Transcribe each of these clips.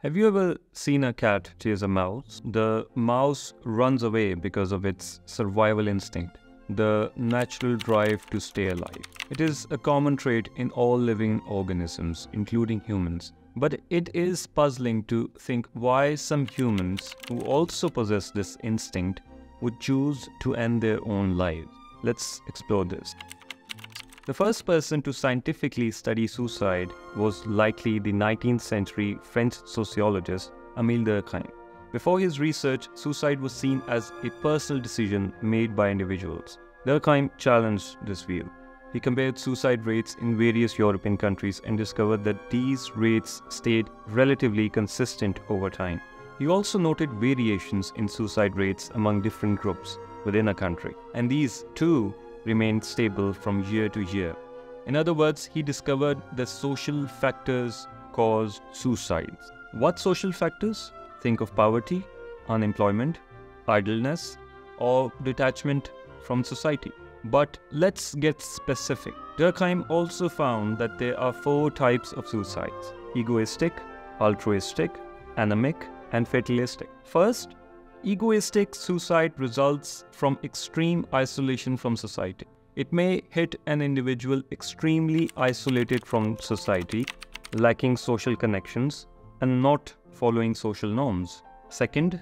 Have you ever seen a cat chase a mouse? The mouse runs away because of its survival instinct, the natural drive to stay alive. It is a common trait in all living organisms, including humans. But it is puzzling to think why some humans who also possess this instinct would choose to end their own lives. Let's explore this. The first person to scientifically study suicide was likely the 19th century French sociologist Emile Durkheim. Before his research, suicide was seen as a personal decision made by individuals. Durkheim challenged this view. He compared suicide rates in various European countries and discovered that these rates stayed relatively consistent over time. He also noted variations in suicide rates among different groups within a country, and these too remained stable from year to year. In other words, he discovered that social factors cause suicides. What social factors? Think of poverty, unemployment, idleness, or detachment from society. But let's get specific. Durkheim also found that there are 4 types of suicides: egoistic, altruistic, anomic, and fatalistic. First, egoistic suicide results from extreme isolation from society. It may hit an individual extremely isolated from society, lacking social connections, and not following social norms. Second,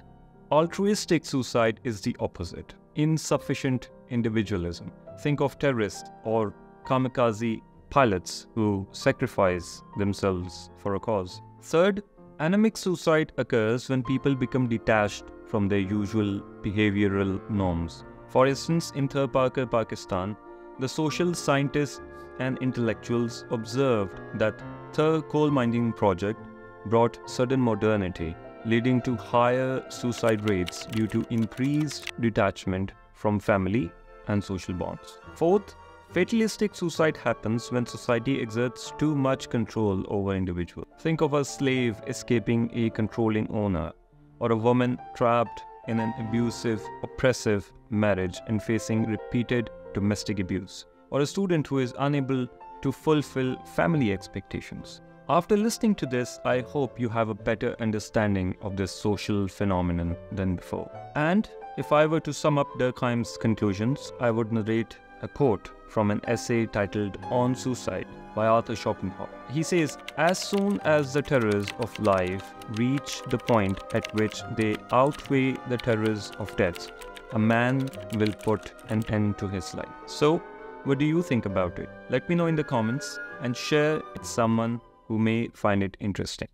altruistic suicide is the opposite: insufficient individualism. Think of terrorists or kamikaze pilots who sacrifice themselves for a cause. Third, anomic suicide occurs when people become detached from their usual behavioral norms. For instance, in Thirparker, Pakistan, the social scientists and intellectuals observed that the coal mining project brought sudden modernity, leading to higher suicide rates due to increased detachment from family and social bonds. Fourth, fatalistic suicide happens when society exerts too much control over individuals. Think of a slave escaping a controlling owner, or a woman trapped in an abusive, oppressive marriage and facing repeated domestic abuse, or a student who is unable to fulfill family expectations. After listening to this, I hope you have a better understanding of this social phenomenon than before. And if I were to sum up Durkheim's conclusions, I would narrate a quote from an essay titled On Suicide by Arthur Schopenhauer. He says, "As soon as the terrors of life reach the point at which they outweigh the terrors of death, a man will put an end to his life." So, what do you think about it? Let me know in the comments and share it with someone who may find it interesting.